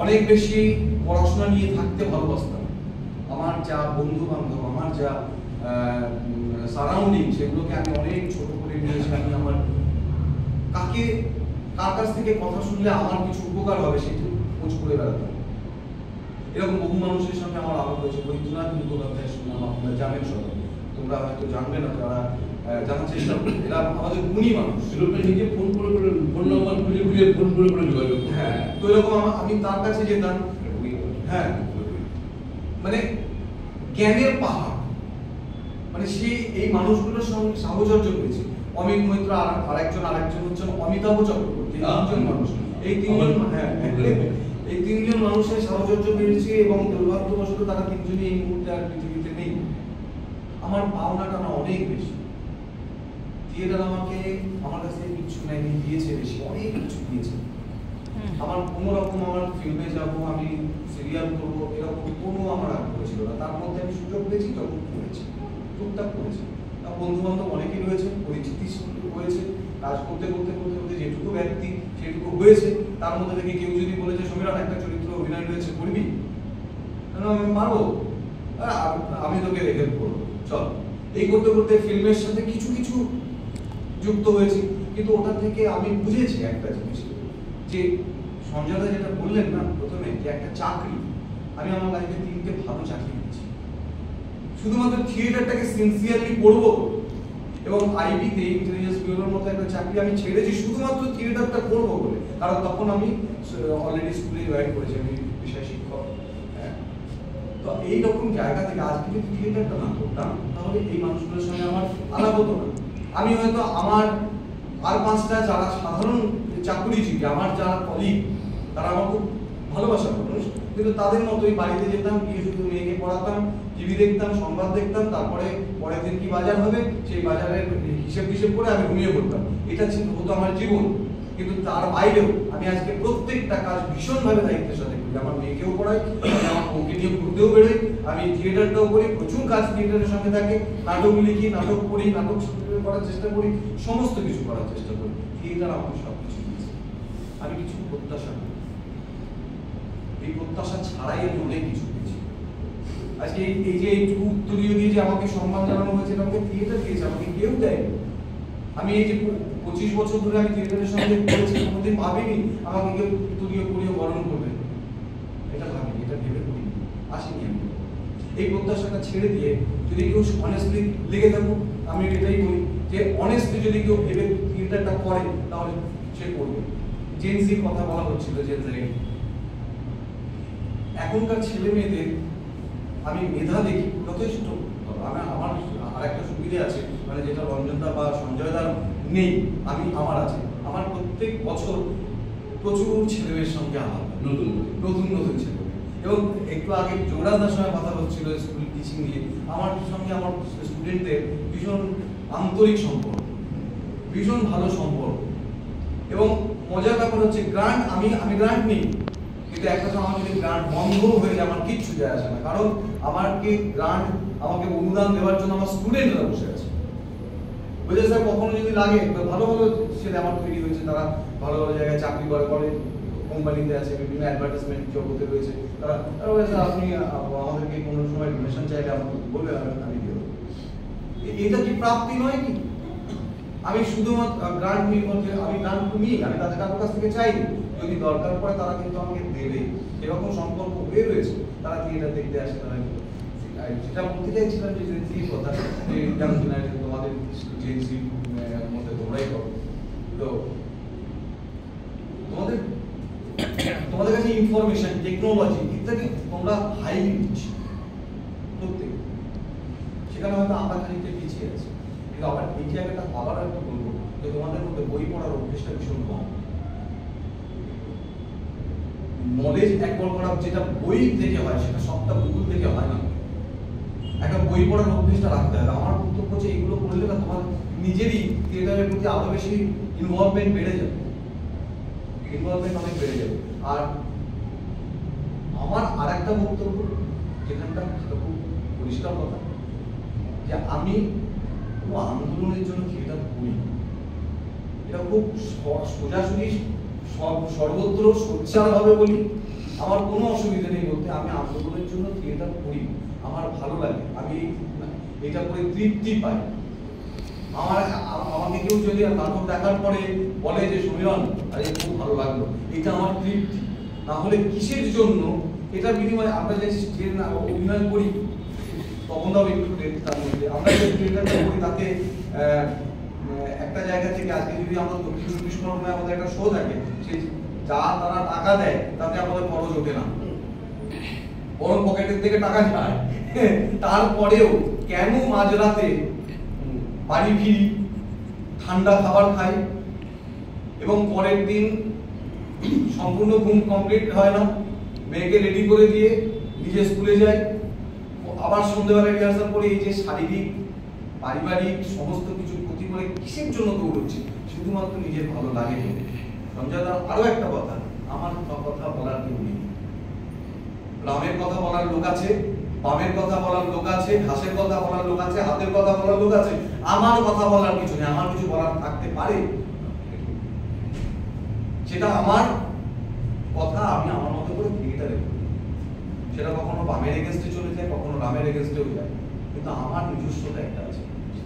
[SPEAKER 4] অনেক বেশি পড়াশোনা নিয়ে থাকতে ভালোবাসতাম। আমার যা বন্ধু বান্ধব, আমার যা সারাউন্ডিং, সেগুলোকে আমি অনেক ছোট করে নিয়েছি। আমি আমার কার কাছ থেকে কথা শুনলে আমার কিছু উপকার হবে সেটা খোঁজ করে বেড়াতাম। এরকম বহু মানুষের সঙ্গে আমার আলাপ হয়েছে। বৈদ্যনাথ মুখোপাধ্যায়ের সুনাম আপনারা জানেন সবাই, তোমরা হয়তো জানবে না, তারা জানার চেষ্টা করবে। এরা আমাদের গুণী মানুষ।
[SPEAKER 3] নিজে ফোন করে ফোন নাম্বার খুঁজে ফোন করে যোগাযোগ।
[SPEAKER 4] হ্যাঁ, তো এরকম আমি তার কাছে যেতাম। হ্যাঁ, মানে জ্ঞানের পাহাড়। মানে এই মানুষগুলোর সঙ্গে সাহচর্য পেয়েছে। অমিত মৈত্র, আরেকজন হচ্ছেন অমিতাভ চক্রবর্তী। তিনজন মানুষ, এই তিনজন মানুষের সাহচর্য পেয়েছে এবং দুর্ভাগ্যবশত তারা তিনজনই এই মুহূর্তে আর পৃথিবীতে নেই। আমার পাওনাটা না অনেক বেশি। থিয়েটার আমার কাছে কিছু নেয়নি, দিয়েছে বেশি, অনেক কিছু দিয়েছে। আমার কোনো রকম আমার ফিল্মে যাবো, আমি সিরিয়াল করবো, এরকম কোনো আমার আগ্রহ ছিল না। তার মধ্যে আমি সুযোগ পেয়েছি তখন করেছি, টুকটাক করেছি। বন্ধু বান্ধব অনেকেই রয়েছে, পরিচিতি হয়েছে। কাজ করতে করতে করতে করতে যেটুকু ব্যক্তি সেটুকু হয়েছে। তার মধ্যে থেকে কেউ যদি বলেছে সমীরণ একটা চরিত্র অভিনয় রয়েছে, করবি? আমি পারবো, আমি তোকে রেখে করবো, চল। এই করতে করতে ফিল্মের সাথে কিছু কিছু যুক্ত হয়েছি। কিন্তু ওটা থেকে আমি বুঝেছি একটা জিনিস, যে সঞ্জয়দা যেটা বললেন না প্রথমে, যে একটা চাকরি, আমি আমার লাইফে 3টে ভালো চাকরি পেয়েছি শুধুমাত্র থিয়েটারটাকে সিনসিয়ারলি করবো। এবং আইবিতে ইন্টেলিজেন্স ব্যুরোর মতো একটা চাকরি আমি ছেড়েছি শুধুমাত্র থিয়েটারটা করবো বলে। কারণ তখন আমি অলরেডি স্কুলে জয়েন করেছি, আমি বিষয় শিক্ষক। তো এইরকম জায়গা থেকে আজকে যদি থিয়েটারটা না করতাম, তাহলে এই মানুষগুলোর সঙ্গে আমার আলাপ হতো না। আমি হয়তো আমার আর 5টা যারা সাধারণ চাকুরিজীবী, আমার যারা কলিগ, তারা আমার খুব ভালোবাসার মানুষ, কিন্তু তাদের মতোই বাড়িতে যেতাম, গিয়ে শুধু মেয়েকে পড়াতাম, টিভি দেখতাম, সংবাদ দেখতাম, তারপরে পরের দিন কি বাজার হবে সেই বাজারের হিসেব করে আমি ঘুমিয়ে পড়তাম। এটা হতো আমার জীবন। কিন্তু তার বাইরেও আমি আজকে প্রত্যেকটা কাজ ভীষণভাবে দায়িত্বের সাথে করি। আমার মেয়েকেও পড়াই, আমার বউকে নিয়ে ঘুরতেও বেরোই, আমি থিয়েটারটাও করি, প্রচুর কাজ থিয়েটারের সঙ্গে থাকে, নাটক লিখি, নাটক পড়ি, নাটক করার চেষ্টা করি, সমস্ত কিছু করার চেষ্টা করি। থিয়েটার আমাকে সব কিছু দিয়েছে। আমি কিছু প্রত্যাশা করি, এই প্রত্যাশা ছাড়াই আমি অনেক কিছু পেয়েছি। আজকে এই যে এইটুকু উত্তরীয় দিয়ে যে আমাকে সম্মান জানানো হয়েছে, আমাকে থিয়েটার দিয়েছে, আমাকে কেউ দেয়নি। আমি এই যে 25 বছর ধরে আমি থিয়েটারের সঙ্গে করেছি, কোনোদিন ভাবিনি আমাকে কেউ তুলীয় কোরীয় বরণ করবে, এটা ভাবিনি, এটা ভেবে করিনি, আসেনি আমি। এই প্রত্যাশাটা ছেড়ে দিয়ে যদি কেউ অনেস্টলি লেগে থাকুক, আমি এটাই বলি যে অনেস্টলি যদি কেউ ভেবে থিয়েটারটা করে তাহলে সে করবে। জেনজির কথা বলা হচ্ছিল, জেনজি এখনকার ছেলে মেয়েদের আমি মেধা দেখি যথেষ্ট। আমার আরেকটা সুবিধা আছে, মানে যেটা রঞ্জনদা বা সঞ্জয়দার নেই, আমার আছে। আমার প্রত্যেক বছর প্রচুর ছেলেমেয়ের সঙ্গে আলাপ, নতুন নতুন ছেলে। এবং একটু আগে যোগরাজদার সঙ্গে কথা হচ্ছিল স্কুল টিচিং নিয়ে, আমার সঙ্গে আমার স্টুডেন্টদের ভীষণ আন্তরিক সম্পর্ক, ভীষণ ভালো সম্পর্ক। এবং মজার ব্যাপার হচ্ছে গ্রান্ট, আমি গ্রান্ট নিই, কিন্তু একটা সময় আমার যদি গ্রান্ট বন্ধ হয়ে যায় আমার কিচ্ছু যায় আসে না, কারণ আমাকে গ্রান্ট, আমাকে অনুদান দেওয়ার জন্য আমার স্টুডেন্টরা বসে আছে। বুঝে স্যার, কখনো যদি লাগে, ভালো ভালো ছেলে আমার তৈরি হয়েছে, তারা ভালো ভালো জায়গায় চাকরি করে, কোম্পানিতে আছে, বিভিন্ন অ্যাডভার্টাইজমেন্ট জগতে রয়েছে, তারা বলেছে আপনি আমাদেরকে কোনো সময় ডোনেশন চাইলে আমাকে বলবে, আমি দেবো। এটা কি প্রাপ্তি নয় কি? আমি শুধুমাত্র গ্রান্ট নিই, আমি গ্রান্ট নিই, আমি তাদের কাছ থেকে চাইনি, যদি দরকার পড়ে তারা কিন্তু আমাকে দেবে, এরকম সম্পর্ক হয়ে রয়েছে। তারা থিয়েটার দেখতে আসে, তারা সেটা বলতে চাইছিলাম যে জেনজির কথা, যে ইয়াং জেনারেশন তোমাদের জেনজির মধ্যে তোমরাই করো, তো তোমাদের কাছে ইনফরমেশন, টেকনোলজি ইত্যাদি তোমরা হাই রিচ প্রত্যেক, সেখানে হয়তো আমরা খানিকটা পিছিয়ে আছি। কিন্তু আবার এই জায়গাটা আবার একটা বলবো যে তোমাদের মধ্যে বই পড়ার অভ্যেসটা ভীষণ কম। নলেজ একবার করা যেটা বই থেকে হয় সেটা সবটা গুগল থেকে হয় না। একটা বই পড়ার অভ্যেসটা রাখতে হবে। আমার বক্তব্য হচ্ছে এগুলো করলে না তোমার নিজেরই থিয়েটারের প্রতি আরো বেশি ইনভলভমেন্ট বেড়ে যাবে, ইনভলভমেন্ট অনেক বেড়ে যাবে। আর আমার আরেকটা বক্তব্য যেখানটা সেটা খুব পরিষ্কার কথা, যে আমি কোনো আন্দোলনের জন্য থিয়েটার করি, এটা খুব সোজাসুজি সর্বত্র সোচ্চারভাবে বলি, আমার কোনো অসুবিধা নেই বলতে। আমি আন্দোলনের জন্য থিয়েটার করি, আমার ভালো লাগে, আমি এটা করে তৃপ্তি পাই। আমাকে কেউ যদি নাটক দেখার পরে বলে যে সমীরণ আরে খুব ভালো লাগলো, এটা আমার তৃপ্তি। না হলে কিসের জন্য এটা বিনিময়ে আমরা যে অভিনয় করি, তখন তাও ইনক্লুডেড তার মধ্যে আমরা যে থিয়েটারটা করি তাতে একটা জায়গা থেকে আজকে যদি আমরা দক্ষিণ চব্বিশ পরগনায় আমাদের একটা শো থাকে, সেই যা তারা টাকা দেয় তাতে আমাদের খরচ ওঠে না, বরং পকেটের থেকে টাকা যায়। তারপরেও কেন মাঝরাতে বাড়ি ফিরি, ঠান্ডা খাবার খাই এবং পরের দিন সম্পূর্ণ ঘুম কমপ্লিট হয় না, মেয়েকে রেডি করে দিয়ে নিজে স্কুলে যাই, আবার সন্ধ্যেবেলা রিহার্সাল করে, এই যে শারীরিক পারিবারিক সমস্ত কিছু ক্ষতি করে কিসের জন্য দৌড়চ্ছি? শুধুমাত্র নিজের ভালো লাগে। সঞ্জয় দার আরো একটা কথা, আমার কথা বলার কেউ নেই। রামের কথা বলার লোক আছে, বামের কথা বলার লোক আছে, ঘাসের কথা বলার লোক আছে, হাতের কথা বলার লোক আছে, আমার কথা বলার কিছু নেই। আমার কিছু বলার থাকতে পারে, সেটা আমার কথা, আমি আমার মতো করে থিয়েটারে করি। সেটা কখনো বামের এগেন্স্টে চলে যায়, কখনো রামের এগেন্স্টেও যায়, কিন্তু আমার নিজস্বতা একটা আছে,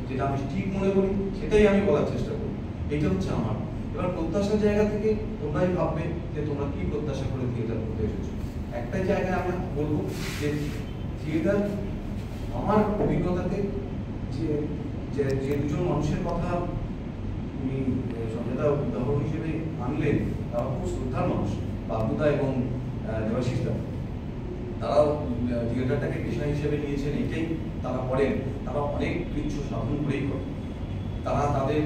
[SPEAKER 4] যেটা আমি ঠিক মনে করি সেটাই আমি বলার চেষ্টা করি। এটা হচ্ছে আমার। এবার প্রত্যাশার জায়গা থেকে তোমরাই ভাববে যে তোমরা কি প্রত্যাশা করে থিয়েটার করতে এসেছো। একটাই জায়গায় আমি বলবো যে থিয়েটার আমার অভিজ্ঞতাতে যে দুজন মানুষের কথা উনি সঞ্জয়দা উদাহরণ হিসেবে আনলেন, তারা খুব শ্রদ্ধার মানুষ, বাবুদা এবং দেবাশিসদা। তারাও থিয়েটারটাকে পেশা হিসেবে নিয়েছেন, এটাই তারা করেন। তারা অনেক কিছু সাধন করেই করে, তারা তাদের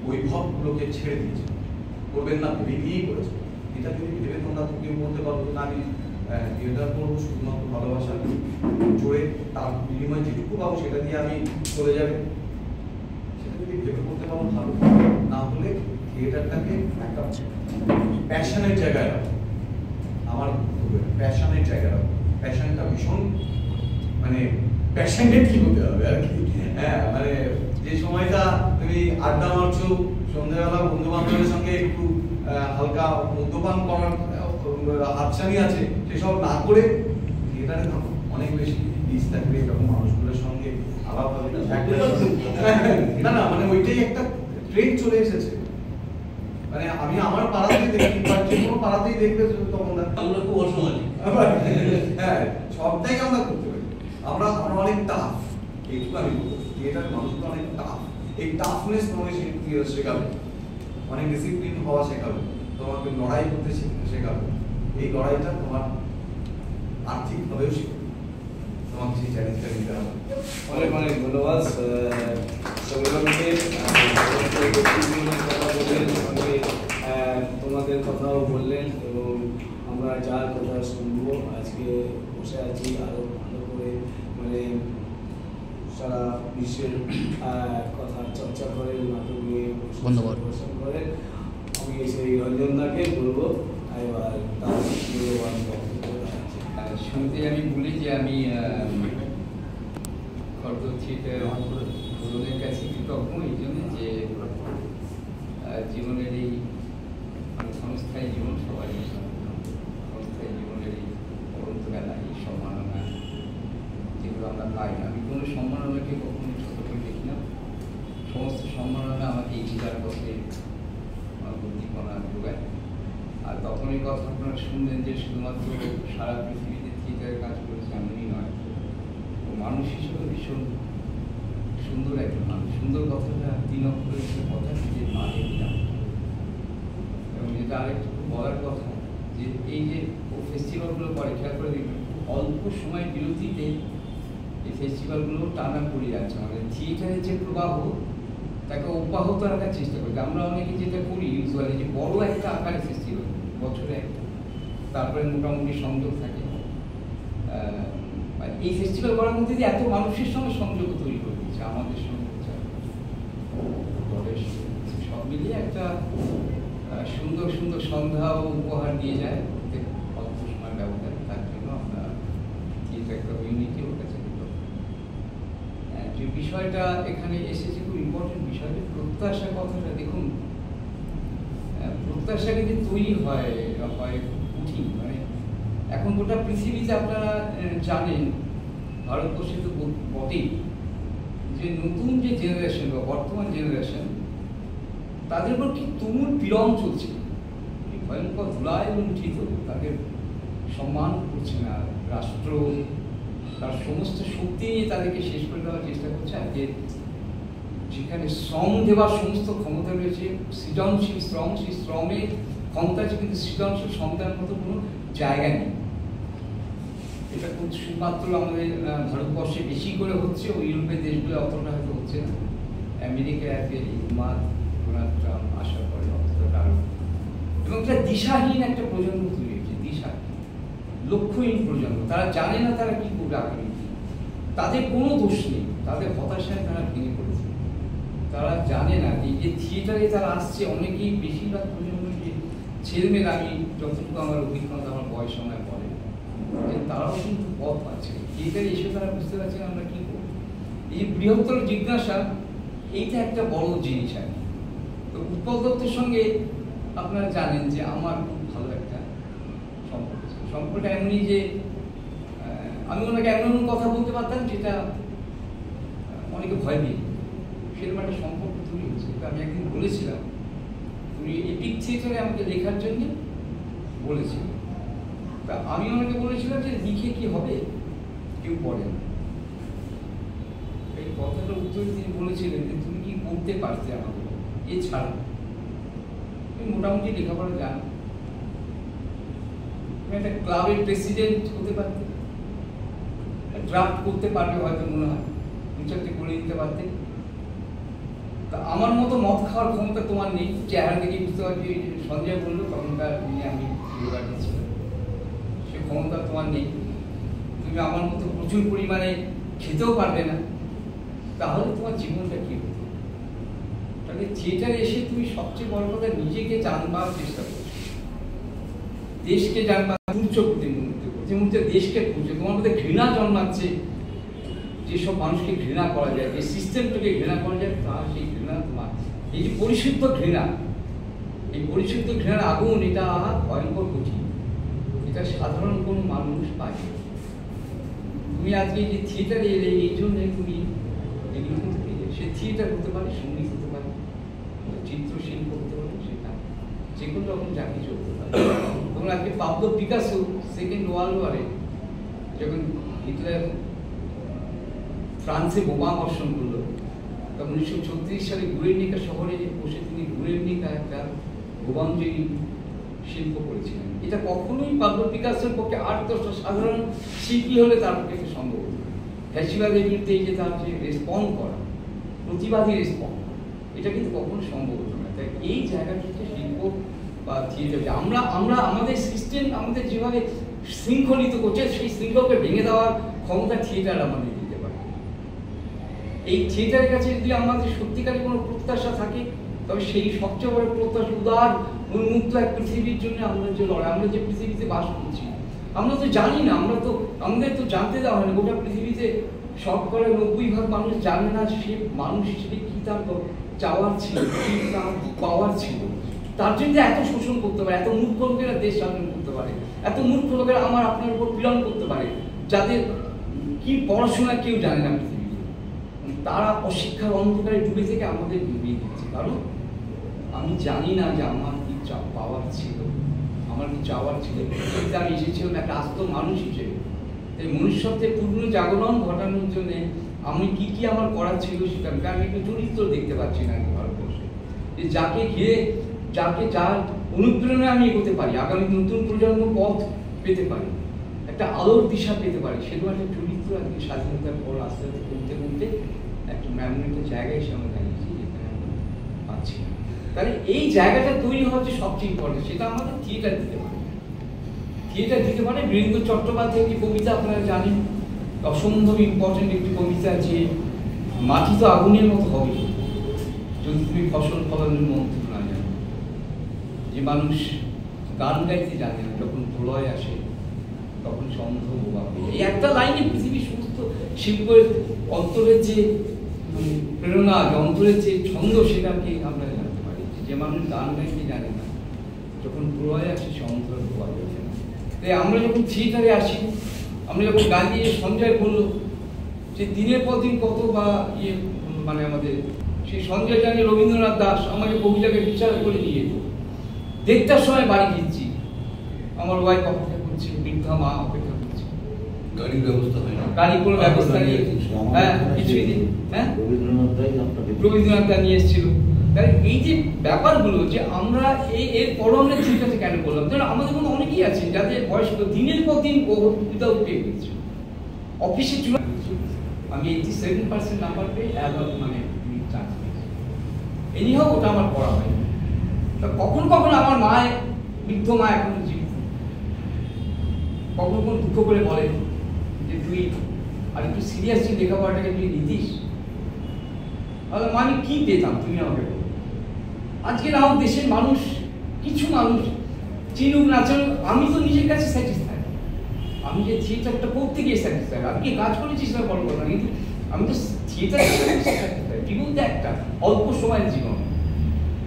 [SPEAKER 4] বৈভবগুলোকে ছেড়ে দিয়েছে, করবেন না ভেবে নিয়েই করেছে। এটা যদি ভেবে তোমরা কেউ বলতে পারো যে না আমি থিয়েটার করবো শুধুমাত্র ভালোবাসা জোরে, তার বিনিময়ে যেটুকু পাবো সেটা দিয়ে আমি চলে যাবে, সেটা যদি ভেবে করতে পারো ভালো। না হলে থিয়েটারটাকে একটা প্যাশনের জায়গায় রাখো। আমার প্যাশনের জায়গায় রাখো। প্যাশনটা ভীষণ মানে প্যাশনেট কি হতে হবে আর কি। হ্যাঁ, মানে যে সময়টা তুমি আড্ডা মারছো সন্ধ্যাবেলা বন্ধু বান্ধবের সঙ্গে, একটু হালকা মদ্যপান করার হাতছানি আছে, সেসব না করে থিয়েটারে থাকো। অনেক বেশি পিস থাকবে এরকম মানুষগুলোর সঙ্গে আলাপ হবে। না না, মানে ওইটাই একটা ট্রেন্ড চলে এসেছে। মানে আমি আমার পাড়াতেই দেখি, বা যে কোনো পাড়াতেই দেখবে তখন
[SPEAKER 3] আমরা খুব অসামাজিক।
[SPEAKER 4] হ্যাঁ, সবটাই আমরা করতে পারি। আমরা অনেক টাফ, এইটুকু আমি বলবো। থিয়েটার মানুষগুলো অনেক টাফ। এই টাফনেস তোমাকে শেখাবে, অনেক ডিসিপ্লিন হওয়া শেখাবে, তোমাকে লড়াই করতে শেখাবে। এই লড়াইটা তোমার আর্থিকভাবেও শেখাবে, তোমাকে সেই চ্যালেঞ্জটা নিতে হবে।
[SPEAKER 1] অনেক অনেক ধন্যবাদ সৌরভকে, কথা বললেন, সঙ্গে তোমাদের কথাও বললেন, এবং আমরা যার কথা শুনবো আজকে বসে আছি আরো ভালো করে, মানে সারা বিশ্বের কথা চর্চা করে, নাটক নিয়ে পরিবেশন করে। আমি সেই রঞ্জনদাকে বলবো এবার তার মূল্যবান বক্তব্য রাখছি।
[SPEAKER 6] শুরুতে আমি বলি যে আমি খড়গ থিয়েটার প্রযোজনের কাছে কৃতজ্ঞ এই জন্য যে জীবনের এই সংস্থায় জীবন সবারই সংস্থায় জীবনের এই অনন্তবেলা এই সম্মাননা যেগুলো আমরা পাই না, আমি কোনো সম্মাননাকে কখনো ছোট করে দেখি না। সমস্ত সম্মাননা আমাকে এগিয়ে পথে বুদ্ধিপনা যোগায়। আর তখন এই কথা আপনারা শুনলেন যে শুধুমাত্র সারা পৃথিবীতে থিয়েটারে কাজ করেছে এমনই নয়, ও মানুষ হিসেবে ভীষণ সুন্দর একজন মানুষ। সুন্দর কথাটা 3 অক্ষরের কথা যে মানে দিলাম। এবং যেটা আরেকটু বলার কথা যে এই যে ও ফেস্টিভ্যালগুলো করে, খেয়াল করে দেখবেন অল্প সময় বিরতিতে এই ফেস্টিভ্যালগুলো টানা পড়ে যাচ্ছে। আমাদের থিয়েটারের যে প্রবাহ তাকে অব্যাহত রাখার চেষ্টা করি। আমরা অনেকে যেটা করি ইউজুয়ালি যে বড় একটা আকারে ফেস্টিভ্যাল, বছরে একটা, তারপরে মোটামুটি সংযোগ থাকে। এই ফেস্টিভ্যাল করার মধ্যে দিয়ে এত মানুষের সঙ্গে সংযোগ তৈরি করে দিচ্ছে, আমাদের সঙ্গে সব মিলিয়ে একটা সুন্দর সুন্দর সন্ধ্যা ও উপহার দিয়ে যায় অল্প সময় ব্যবধান। তার জন্য আমরা একটা ইউনিটি ওর কাছে যে বিষয়টা এখানে এসেছে খুব ইম্পর্টেন্ট বিষয়, যে প্রত্যাশা কথাটা দেখুন, প্রত্যাশা কিন্তু তৈরি হয় খুব কঠিন। মানে এখন গোটা পৃথিবীতে আপনারা জানেন, ভারতবর্ষে তো বটেই, যে নতুন যে জেনারেশন বা বর্তমান জেনারেশন তাদের উপর কি তুমুল পীড়ন চলছে, ভয়ঙ্কর ধুলায় লুণ্ঠিত, তাদের সম্মান করছে না রাষ্ট্র, তার সমস্ত শক্তি নিয়ে তাদেরকে শেষ করে দেওয়ার চেষ্টা করছে। আজকে যেখানে শ্রম দেওয়ার সমস্ত ক্ষমতা রয়েছে, সৃজনশীল শ্রম, সেই শ্রমের ক্ষমতা আছে, কিন্তু সৃজনশীল ক্ষমতার মতো কোনো জায়গা নেই। এটা খুব শুধুমাত্র আমাদের ভারতবর্ষে বেশি করে হচ্ছে, ও ইউরোপের দেশগুলো অতটা হয়তো হচ্ছে না। আমেরিকায় আজকে ডোনাল্ড ট্রাম্প আসার পরে অতটা আরো, এবং একটা দিশাহীন একটা প্রজন্ম তৈরি হয়েছে, দিশাহীন লক্ষ্যহীন প্রজন্ম। তারা জানে না তারা কি করবে আগামী দিন, তাদের কোনো দোষ নেই, তাদের হতাশায় তারা ভেঙে পড়েছে। তারা জানে না যে থিয়েটারে তারা আসছে, অনেকেই বেশিরভাগ প্রজন্ম যে ছেলেমেয়েরা, আমি যতটুকু আমার অভিজ্ঞতা আমার বয়স সময় বলে, যে তারাও কিন্তু পথ পাচ্ছে থিয়েটারে এসে, তারা বুঝতে পারছে আমরা কি করব। এই বৃহত্তর জিজ্ঞাসা, এইটা একটা বড় জিনিস আর কি। তো উৎপল দত্তের সঙ্গে আপনারা জানেন যে আমার খুব ভালো একটা সম্পর্ক। সম্পর্কটা এমনই যে আমি ওনাকে এমন কথা বলতে পারতাম যেটা অনেকে ভয় পেয়ে, সেরকম একটা সম্পর্ক তৈরি হচ্ছে। তো আমি একদিন বলেছিলাম, তুমি এপিক থিয়েটারে আমাকে লেখার জন্য বলেছিল, তা আমি ওনাকে বলেছিলাম যে লিখে কি হবে, কেউ পড়ে না। এই কথাটার উত্তরে তিনি বলেছিলেন যে তুমি কি করতে পারতে আমাকে এছাড়া, তুমি মোটামুটি লেখাপড়া জানো, তুমি একটা ক্লাবের প্রেসিডেন্ট হতে পারতে, ড্রাফট করতে পারবে হয়তো, মনে হয় দু চারটে করে দিতে পারতে। তা আমার মতো মদ খাওয়ার ক্ষমতা তোমার নেই, চেহারা দেখে বুঝতে পারছি। সঞ্জয় বললো তখনকার দিনে আমি ছিল, সে ক্ষমতা তোমার নেই। তুমি আমার মতো প্রচুর পরিমাণে খেতেও পারবে না, তাহলে তোমার জীবনটা কি হতো? তাহলে থিয়েটারে এসে তুমি সবচেয়ে বড় কথা নিজেকে জানবার চেষ্টা করছো, দেশকে জানবার খুঁজছো, প্রতি মুহূর্তে দেশকে খুঁজছো। তোমার মধ্যে ঘৃণা জন্মাচ্ছে, যেসব মানুষকে ঘৃণা করা যায়, যে সিস্টেমটাকে ঘৃণা করা যায়, তার সেই ঘৃণা তোমার, এই যে পরিশুদ্ধ ঘৃণা, এই পরিশুদ্ধ ঘৃণার আগুন, এটা ভয়ঙ্কর কঠিন, এটা সাধারণ কোনো মানুষ পায়। তুমি আজকে যে থিয়েটারে এলে এই জন্য তুমি এগুলো করতে পেরে, সে থিয়েটার হতে পারে, সঙ্গীত হতে পারে, চিত্রশিল্প হতে পারে, সেটা যে কোনো রকম চাকরি চলতে পারে। এবং আজকে পাবলো পিকাসো সেকেন্ড ওয়ার্ল্ড ওয়ারে যখন হিটলার ফ্রান্সে বোমা বর্ষণ করলো, তখন 1936 সালে গুয়ের্নিকা শহরে বসে তিনি গুয়ের্নিকা একটা রোমাঞ্চকর শিল্প করেছিলেন। এটা কখনোই পাবলো পিকাসোর পক্ষে 8-10টা সাধারণ শিল্পী হলে তার পক্ষে সম্ভব হতো। ফ্যাসিবাদের বিরুদ্ধে এই যে তার যে রেসপন্ড করা, প্রতিবাদী রেসপন্ড, এটা কিন্তু কখনো সম্ভব হতো না। তাই এই জায়গাটা হচ্ছে শিল্প বা থিয়েটার। আমরা আমাদের সিস্টেম আমাদের যেভাবে শৃঙ্খলিত করছে, সেই শৃঙ্খলকে ভেঙে দেওয়ার ক্ষমতা থিয়েটার আমাদের দিতে পারে। এই থিয়েটারের কাছে যদি আমাদের সত্যিকারের কোনো প্রত্যাশা থাকে, তবে সেই সবচেয়ে বড় প্রত্যাশা উদার উন্মুক্ত এক পৃথিবীর জন্য আমরা যে লড়াই, আমরা যে পৃথিবীতে বাস করছি, আমরা তো জানি না, আমাদের তো জানতে দেওয়া হয় না। গোটা পৃথিবীতে 90% মানুষ জানে না সে মানুষ হিসেবে কি তার চাওয়ার ছিল, কি তার পাওয়ার ছিল। তার জন্য এত শোষণ করতে পারে, এত মূর্খ লোকেরা দেশ শাসন করতে পারে, এত মূর্খ লোকেরা আমার আপনার উপর পীড়ন করতে পারে, যাদের কি পড়াশোনা কেউ জানে না পৃথিবীতে। তারা অশিক্ষার অন্ধকারে ডুবে থেকে আমাদের ডুবিয়ে দিচ্ছে। কারণ আমি জানি না যে আমার কি পাওয়ার ছিল, আমার কি চাওয়ার ছিল। কিন্তু আমি এসেছিলাম একটা আস্ত মানুষ হিসেবে। এই মনুষ্যত্বের পূর্ণ জাগরণ ঘটানোর জন্য আমি কি আমার করার ছিল সেটা আমি একটু চরিত্র দেখতে পাচ্ছি না ভারতবর্ষে, যে যাকে ঘিরে যার অনুপ্রেরণায় আমি এগোতে পারি, আগামী নতুন প্রজন্ম পথ পেতে পারি, একটা আলোর দিশা পেতে পারি, সেরকম একটা চরিত্র আজকে স্বাধীনতার পর আস্তে আস্তে কমতে কমতে একটা ম্যামোরিয়াল জায়গায় এসে আমরা দাঁড়িয়েছি, যেখানে আমরা পাচ্ছি না। তাহলে এই জায়গাটা তৈরি হওয়া হচ্ছে সবচেয়ে ইম্পর্টেন্ট। সেটা আমাদের থিয়েটার দিতে পারে। থিয়েটার দিতে পারে বীরেন্দ্র চট্টোপাধ্যায়ের একটি কবিতা আপনারা জানেন, অসম্ভব ইম্পর্টেন্ট একটি কবিতা, যে মাটি তো আগুনের মতো হবে যদি তুমি ফসল ফলানোর মন্ত্র না জানো। যে মানুষ গান গাইতে জানে না, যখন প্রলয় আসে তখন সন্ধ বোবা হয়ে। এই একটা লাইনে পৃথিবীর সমস্ত শিল্পের অন্তরের যে প্রেরণা, অন্তরের যে ছন্দ, সেটাকে আমরা জানতে পারি। যে মানুষ গান গাইতে জানে না, যখন প্রলয় আসে সে অন্তর বোবা হয়ে যায়। তাই আমরা যখন থিয়েটারে আসি, আমরা যখন গান দিয়ে সঞ্জয় বললো যে দিনের পর দিন কত বা মানে আমাদের সেই সঞ্জয় জানি রবীন্দ্রনাথ দাস আমাকে কবিতাকে বিচার করে নিয়ে যেত। দেড়টার সময় বাড়ি ফিরছি, আমার ওয়াইফ অপেক্ষা করছে, বৃদ্ধা মা অপেক্ষা করছে,
[SPEAKER 3] গাড়ির ব্যবস্থা হয় না,
[SPEAKER 6] গাড়ি কোনো ব্যবস্থা নেই। হ্যাঁ, কিছুই নেই। হ্যাঁ, রবীন্দ্রনাথ দা নিয়ে এসেছিল। তাই এই যে ব্যাপারগুলো, যে আমরা এর পরও আমরা থিয়েটারে কেন করলাম, কারণ আমাদের মধ্যে অনেকেই আছে যাদের বয়স দিনের পর দিন উইদাউট পে হয়েছে, অফিসে চলে। আমি 87% নাম্বার পেয়ে মানে চান্স পেয়েছি। এনিহাও ওটা আমার পড়া হয়। কখন কখন আমার মায়ের, বৃদ্ধ মা এখন জীবিত, কখন কখন দুঃখ করে বলে যে তুই আর একটু সিরিয়াসলি লেখাপড়াটাকে তুই নিতিস। আমি কি পেতাম তুমি আমাকে বলো। আজকে না হোক দেশের মানুষ, কিছু মানুষ চিনুক না চিনুক, আমি তো নিজের কাছে স্যাটিসফাই। আমি যে থিয়েটারটা করতে গিয়ে স্যাটিসফাই। আমি কি কাজ করেছি সেটা বড় কথা, কিন্তু আমি তো থিয়েটার স্যাটিসফাই। জীবন তো একটা অল্প সময়ের জীবন,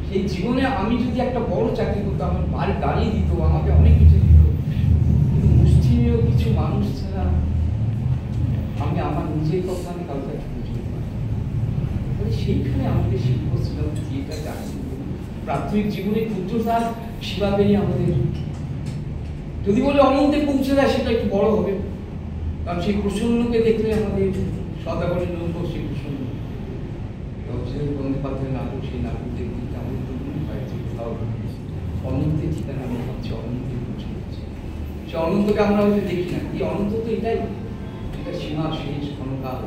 [SPEAKER 6] সেই জীবনে আমি যদি একটা বড় চাকরি করতাম, আমার বাড়ি গাড়ি দিত, আমাকে অনেক কিছু দিত, কিন্তু মুষ্টিমেয় কিছু মানুষ ছাড়া আমি আমার নিজের কথা আমি কাউকে বুঝতে পারি। সেইখানে আমাদের শিল্প ছিল থিয়েটার চাকরি। প্রাথমিক জীবনে ক্ষুদ্রতার সীমাবেই আমাদের, যদি বলে অনন্তে পৌঁছে দেয় সেটা একটু বড় হবে। কারণ সেই প্রসন্নকে দেখলে আমাদের সদাগরের নৌকো, সেই প্রসন্ন বন্দ্যোপাধ্যায়ের নাটক, সেই নাটক দেখতে আমাদের তৈরি হয়েছে কোথাও অনন্তের ঠিকানা। আমরা ভাবছি অনন্তে পৌঁছে গেছি, সে অনন্তকে আমরা হয়তো দেখি না। এই অনন্ত তো এটাই, এটা সীমা শেষ ক্ষণকাল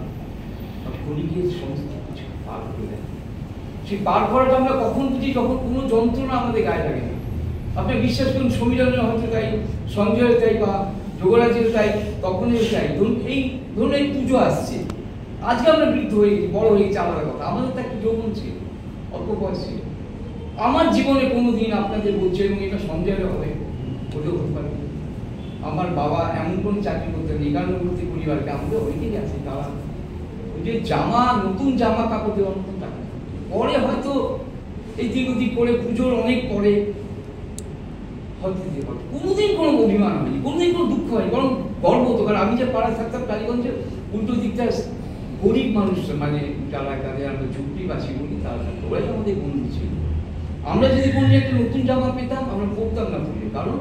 [SPEAKER 6] বা ক্ষণিকের সমস্ত কিছু পার করে দেয়। সেই পার করাটা আমরা কখন বুঝি, যখন কোনো যন্ত্রণা আমাদের গায়ে লাগে না। আপনি বিশ্বাস করুন, সমীরণের হয়তো তাই, সঞ্জয়ের তাই, বা যোগরাজের তাই, তখনই তাই। এই ধরুন এই পুজো আসছে, আজকে আমরা বৃদ্ধ হয়ে গেছি, বড় হয়ে গেছি, আলাদা কথা। আমাদের তো একটা যৌবন ছিল, অল্প বয়স ছিল। আমার জীবনে কোনোদিন আপনাদের বলছে, এবং এটা সঞ্জয়ের হবে, হলেও হতে পারে। আমার বাবা এমন কোনো চাকরি করতেন, 91 পরিবারকে আমাদের অনেকেই আছে, তারা ওই যে জামা, নতুন জামা কাপড় দেওয়ার মতন টাকা পরে হয়তো এই দিক ওদিক করে পুজোর অনেক পরে হয়তো দিতে পারে। কোনোদিন কোনো অভিমান হয়নি, কোনোদিন কোনো দুঃখ হয়নি, বরং গর্ব হতো। কারণ আমি যে পাড়ায় থাকতাম কালীগঞ্জের উল্টো দিকটা গরিব মানুষ, মানে যারা তাদের আমরা ঝুঁকড়িবাসী বলি, তারা ওরাই আমাদের বন্ধু ছিল। আমরা যদি কোনো একটা নতুন জামা পেতাম আমরা পরতাম না বলে, কারণ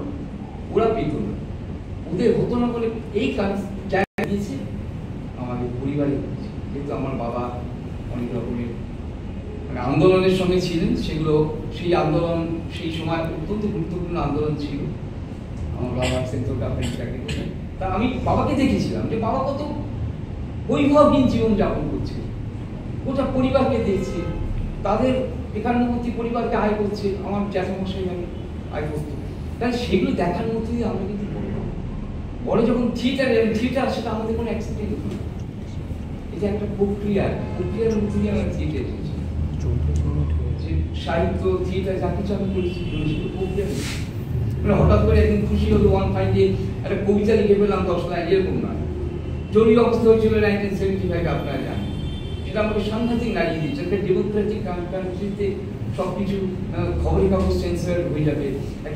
[SPEAKER 6] ওরা পেত না, ওদের হতো না বলে এই কাজ জায়গা দিয়েছে আমাদের পরিবারে। কিন্তু আমার বাবা অনেক রকমের মানে আন্দোলনের সঙ্গে ছিলেন, সেগুলো সেই আন্দোলন সেই সময় অত্যন্ত গুরুত্বপূর্ণ আন্দোলন ছিল। আমার বাবা সেন্ট্রাল গভর্নমেন্ট চাকরি করেন, তা আমি বাবাকে দেখেছিলাম যে বাবা কত বৈভবহীন জীবনযাপন করছে, গোটা পরিবারকে দেখছে, তাদের একান্নবর্তী পরিবারকে আয় করছে, আমার জ্যাঠামশাই আয় করতো। তাই সেগুলো দেখার মধ্যেই আমরা কিন্তু বড় যখন থিয়েটার সেটা আমাদের কোনো অ্যাক্সিডেন্ট নয়, এটা একটা প্রক্রিয়ার মধ্যেই আমরা থিয়েটার এসেছি। যে সাহিত্য থিয়েটার যা কিছু আমি করেছি প্রক্রিয়া, মানে হঠাৎ করে একদিন খুশি হলো ওয়ান ফাইন্ডে একটা কবিতা লিখে পেলাম 10 লাইন, এরকম নয়। জরুরি অবস্থা হয়েছিল 1975, আপনারা জানেন, সেটা আমাকে সাংঘাতিক নাড়িয়ে দিয়েছে। একটা ডেমোক্রেটিক কান্ট্রিতে সবকিছু খবরের কাগজ সেন্সার হয়ে যাবে, একটা